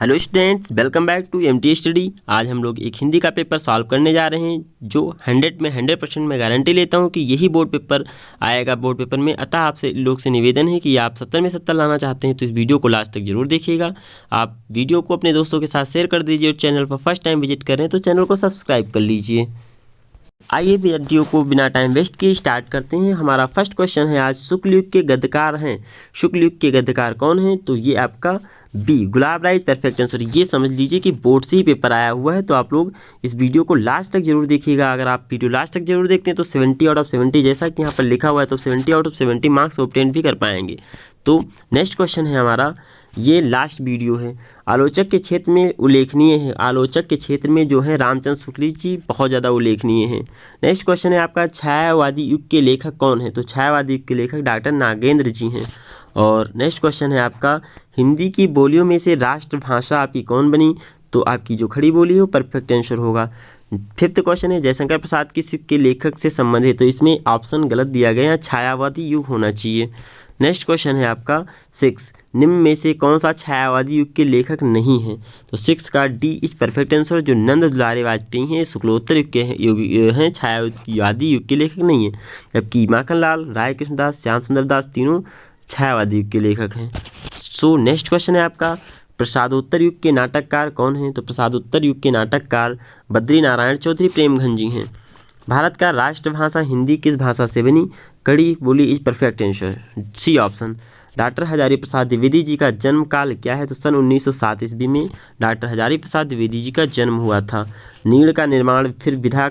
Hello students, welcome back to MT study. आज हम लोग एक हिंदी का पेपर सॉल्व करने जा रहे हैं जो 100% मैं गारंटी लेता हूं कि यही बोर्ड पेपर आएगा बोर्ड पेपर में। अतः आपसे लोग से निवेदन है कि आप 70 में 70 लाना चाहते हैं तो इस वीडियो को लास्ट तक जरूर देखिएगा। आप वीडियो को अपने दोस्तों के साथ शेयर कर दीजिए और चैनल पर फर्स्ट टाइम विजिट करें तो चैनल को सब्सक्राइब कर लीजिए। आइए वीडियो को बिना टाइम वेस्ट किए स्टार्ट करते हैं। हमारा फर्स्ट क्वेश्चन है आज, शुक्ल युग के गद्यकार हैं। शुक्ल युग के गद्यकार कौन हैं? तो ये आपका बी गुलाब राय परफेक्ट आंसर। ये समझ लीजिए कि बोर्ड से ही पेपर आया हुआ है, तो आप लोग इस वीडियो को लास्ट तक जरूर देखिएगा। अगर आप वीडियो लास्ट तक जरूर देखते हैं तो 70 आउट ऑफ 70 जैसा कि यहाँ पर लिखा हुआ है तो 70 आउट ऑफ 70 मार्क्स ऑब्टेन भी कर पाएंगे। तो नेक्स्ट क्वेश्चन है हमारा, ये लास्ट वीडियो है। आलोचक के क्षेत्र में उल्लेखनीय है। आलोचक के क्षेत्र में जो है रामचंद्र शुक्ल जी बहुत ज़्यादा उल्लेखनीय है। नेक्स्ट क्वेश्चन है आपका, छायावादी युग के लेखक कौन है? तो छायावादी युग के लेखक डॉक्टर नागेंद्र जी हैं। और नेक्स्ट क्वेश्चन है आपका, हिंदी की बोलियों में से राष्ट्रभाषा आपकी कौन बनी? तो आपकी जो खड़ी बोली है वो परफेक्ट आंसर होगा। फिफ्थ क्वेश्चन है, जयशंकर प्रसाद किस युग के लेखक से संबंधित? तो इसमें ऑप्शन गलत दिया गया है, छायावादी युग होना चाहिए। नेक्स्ट क्वेश्चन है आपका 6, निम्न में से कौन सा छायावादी युग के लेखक नहीं है? तो 6 का डी इज परफेक्ट आंसर। जो नंद दुलारे वाजपेयी हैं शुक्लोत्तर युग के हैं, छायावादी युग के लेखक नहीं है। जबकि माखनलाल, राय कृष्णदास, श्याम सुंदर दास तीनों छायावादी युग के लेखक हैं। सो नेक्स्ट क्वेश्चन है आपका, प्रसादोत्तर युग के नाटककार कौन हैं? तो प्रसादोत्तर युग के नाटककार बद्री नारायण चौधरी प्रेमघन जी हैं। भारत का राष्ट्रभाषा हिंदी किस भाषा से बनी? Khari Boli is perfect answer, C option. Doctor Hazari Prasad Dwivedi ji का जन्म काल क्या है? तो सन 1907 ईस्वी में डॉक्टर हजारी प्रसाद द्विवेदी जी का जन्म हुआ था। नीड़ का निर्माण फिर विधा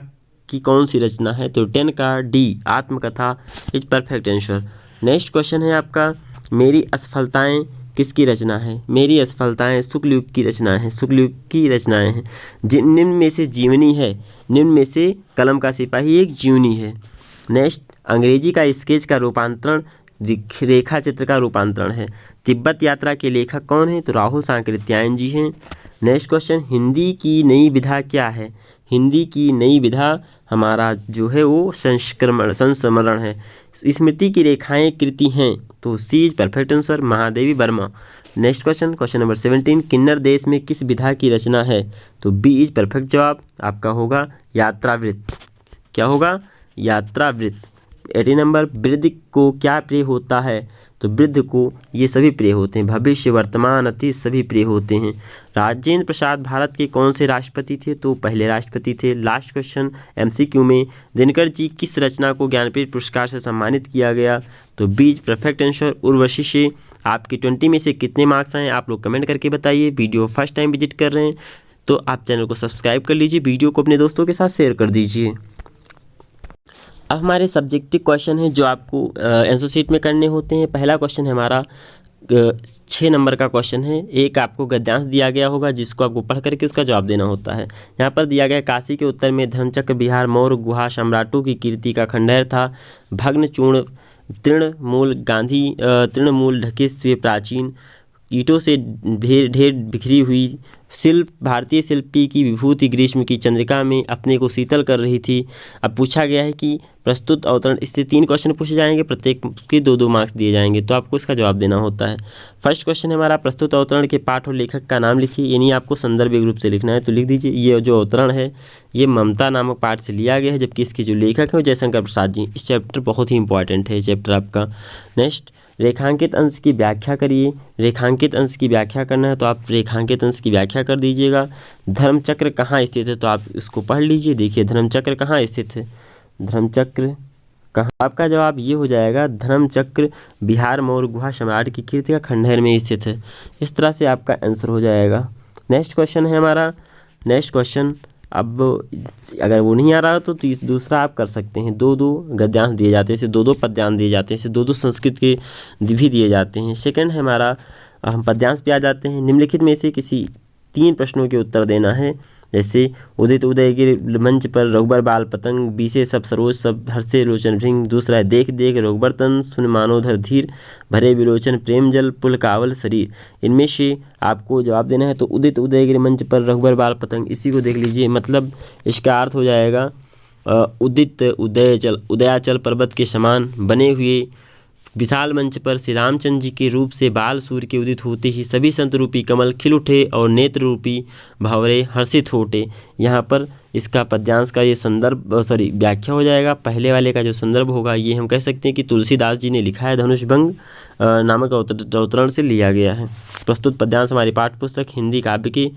की कौन सी रचना है? तो 10 का डी आत्मकथा is perfect answer. Next question है आपका, मेरी असफलताएं किसकी रचना है? मेरी असफलताएं शुक्ल युग की रचना है, शुक्ल युग की रचनाएं हैं। निम्न में से जीवनी है, निम्न में से कलम का सिपाही एक जीवनी है। नेक्स्ट, अंग्रेजी का स्केच का रूपांतरण रेखा चित्र का रूपांतरण है। तिब्बत यात्रा के लेखक कौन है? तो राहुल सांकृत्यायन जी हैं। नेक्स्ट क्वेश्चन, हिंदी की नई विधा क्या है? हिंदी की नई विधा हमारा जो है वो संस्मरण है। स्मृति की रेखाएं कृति हैं, तो C is perfect answer, Mahadevi Verma. Next question, question number 17, Kinnar Desh में किस विधा की रचना है? तो बी इज परफेक्ट जवाब आपका होगा यात्रावृत्त। क्या होगा? यात्रावृत्त। 18 नंबर, वृद्ध को क्या प्रिय होता है? तो वृद्ध को ये सभी प्रिय होते हैं, भविष्य वर्तमान अतीत सभी प्रिय होते हैं। राजेंद्र प्रसाद भारत के कौन से राष्ट्रपति थे? तो पहले राष्ट्रपति थे। लास्ट क्वेश्चन एमसीक्यू में, दिनकर जी किस रचना को ज्ञानपीठ पुरस्कार से सम्मानित किया गया? तो बीज परफेक्ट आंसर, उर्वशी से। आपके 20 में से कितने मार्क्स आए आप लोग कमेंट करके बताइए। वीडियो फर्स्ट टाइम विजिट कर रहे हैं तो आप चैनल को सब्सक्राइब कर लीजिए, वीडियो को अपने दोस्तों के साथ शेयर कर दीजिए। अब हमारे सब्जेक्टिव क्वेश्चन है जो आपको आंसर शीट में करने होते हैं। पहला क्वेश्चन है हमारा 6 नंबर का क्वेश्चन है। एक आपको गद्यांश दिया गया होगा जिसको आपको पढ़ करके उसका जवाब देना होता है। यहाँ पर दिया गया, काशी के उत्तर में धर्मचक्र विहार मौर्य गुहा सम्राटों की कीर्ति का खंडहर था। भग्न चूर्ण तृणमूल ढके हुए प्राचीन ईंटों से ढेर बिखरी हुई शिल्प, भारतीय शिल्पी की विभूति ग्रीष्म की चंद्रिका में अपने को शीतल कर रही थी। अब पूछा गया है कि प्रस्तुत अवतरण, इससे 3 क्वेश्चन पूछे जाएंगे, प्रत्येक के 2-2 मार्क्स दिए जाएंगे, तो आपको इसका जवाब देना होता है। फर्स्ट क्वेश्चन है हमारा, प्रस्तुत अवतरण के पाठ और लेखक का नाम लिखिए। यानी आपको संदर्भ रूप से लिखना है, तो लिख दीजिए ये जो अवतरण है ये ममता नामक पाठ से लिया गया है, जबकि इसके जो लेखक है वो जयशंकर प्रसाद जी। इस चैप्टर बहुत ही इंपॉर्टेंट है ये चैप्टर आपका। नेक्स्ट, रेखांकित अंश की व्याख्या करिए। रेखांकित अंश की व्याख्या करना है तो आप रेखांकित अंश की व्याख्या कर दीजिएगा। धर्मचक्र कहाँ स्थित है? तो आप इसको पढ़ लीजिए। देखिए धर्मचक्र कहाँ स्थित है, धर्मचक्र कहाँ? आपका जवाब ये हो जाएगा, धर्मचक्र बिहार मौर्य गुहा सम्राट की कीर्ति का खंडहर में स्थित है। इस तरह से आपका आंसर हो जाएगा। नेक्स्ट क्वेश्चन है हमारा, नेक्स्ट क्वेश्चन, अब अगर वो नहीं आ रहा तो दूसरा आप कर सकते हैं। 2-2 गद्यांश दिए जाते हैं, इसे 2-2 पद्यांश दिए जाते हैं, इसे 2-2 संस्कृत के भी दिए जाते हैं। सेकंड है हमारा, हम पद्यांश पे आ जाते हैं। निम्नलिखित में से किसी 3 प्रश्नों के उत्तर देना है। जैसे उदित उदयगिरि मंच पर रघुबर बाल पतंग, बीसे सब सरोज सब हर्षे लोचन भृंग। दूसरा है, देख देख रघुबर तन सुन मानोधर धीर, भरे विलोचन प्रेम जल पुल कावल शरीर। इनमें से आपको जवाब देना है। तो उदित उदयगिरि मंच पर रघुबर बाल पतंग, इसी को देख लीजिए, मतलब इसका अर्थ हो जाएगा उदित उदयाचल पर्वत के समान बने हुए विशाल मंच पर श्री रामचंद्र जी के रूप से बाल सूर्य के उदित होते ही सभी संत रूपी कमल खिल उठे और नेत्र रूपी भंवरे हर्षित होते। यहाँ पर इसका पद्यांश का ये संदर्भ व्याख्या हो जाएगा। पहले वाले का जो संदर्भ होगा ये हम कह सकते हैं कि तुलसीदास जी ने लिखा है, धनुष भंग नामक अवतरण से लिया गया है। प्रस्तुत पद्यांश हमारी पाठ्य पुस्तक हिंदी काव्य के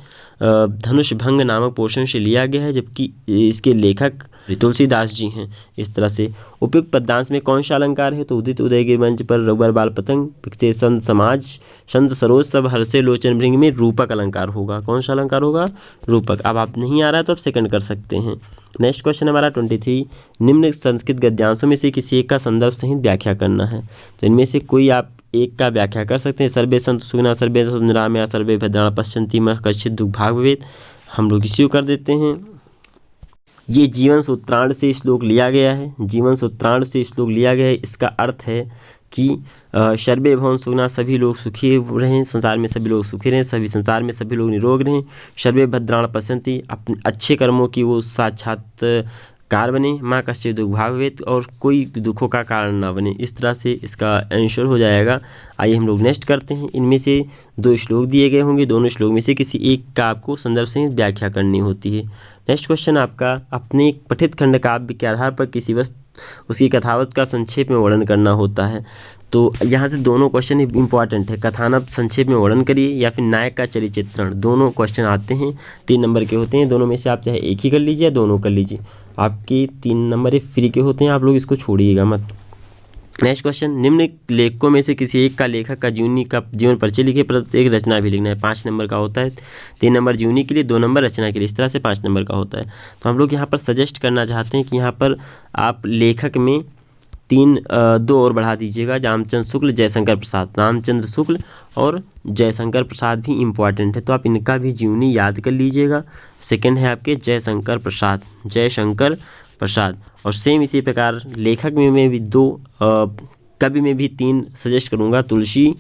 धनुष भंग नामक पोर्शन से लिया गया है, जबकि इसके लेखक तुलसीदास जी हैं। इस तरह से उपयुक्त पद्यांश में कौन सा अलंकार है? तो उदित उदय के मंच पर रघुबर बाल पतंग पिछते संत समाज संत सरोज सब हर्षे लोचन भृंग में रूपक अलंकार होगा। कौन सा अलंकार होगा? रूपक। अब आप नहीं आ रहा है तो आप सेकंड कर सकते हैं। नेक्स्ट क्वेश्चन हमारा 23, निम्न संस्कृत गद्यांशों में से किसी एक का संदर्भ सहित व्याख्या करना है। तो इनमें से कोई आप एक का व्याख्या कर सकते हैं। सर्वे संत सुखिनः सर्वे सन्तु निरामया सर्वे भद्राणि पश्यन्ति मा कश्चित् दुःख भाग् भवेत्। हम लोग इसी को कर देते हैं। ये जीवन सूत्रांश से श्लोक लिया गया है। जीवन सूत्रांश से श्लोक लिया गया है। इसका अर्थ है कि सर्वे भवन सुखिनः, सभी लोग सुखी रहें, संसार में सभी लोग सुखी रहें, सभी संसार में सभी लोग निरोग रहें। सर्वे भद्राणि पश्यन्ति, अपने अच्छे कर्मों की वो साक्षात्कार बने। माँ कश्चित् दुःख भाग् भवेत्, और कोई दुखों का कारण ना बने। इस तरह से इसका आंसर हो जाएगा। आइए हम लोग नेक्स्ट करते हैं। इनमें से 2 श्लोक दिए गए होंगे, दोनों श्लोक में से किसी एक का आपको संदर्भ से व्याख्या करनी होती है। नेक्स्ट क्वेश्चन आपका, अपने पठित खंड काव्य के आधार पर किसी वस्तु उसकी कथावत का संक्षेप में वर्णन करना होता है। तो यहाँ से दोनों क्वेश्चन इंपॉर्टेंट है। कथानक संक्षेप में वर्णन करिए या फिर नायक का चरित्र चित्रण, दोनों क्वेश्चन आते हैं। 3 नंबर के होते हैं। दोनों में से आप चाहे एक ही कर लीजिए या दोनों कर लीजिए। आपके 3 नंबर फ्री के होते हैं, आप लोग इसको छोड़िएगा मत। नेक्स्ट क्वेश्चन, निम्न लेखकों में से किसी एक का लेखक का जीवन परिचय लिखे, प्रत्येक एक रचना भी लिखना है। 5 नंबर का होता है। 3 नंबर जीवनी के लिए, 2 नंबर रचना के लिए। इस तरह से 5 नंबर का होता है। तो हम लोग यहाँ पर सजेस्ट करना चाहते हैं कि यहाँ पर आप लेखक में 2 और बढ़ा दीजिएगा। रामचंद्र शुक्ल, जयशंकर प्रसाद। रामचंद्र शुक्ल और जयशंकर प्रसाद भी इम्पॉर्टेंट है, तो आप इनका भी जीवनी याद कर लीजिएगा। सेकंड है आपके जयशंकर प्रसाद, जयशंकर प्रसाद। और सेम इसी प्रकार लेखक में भी 2, कवि में भी 3 सजेस्ट करूँगा। तुलसी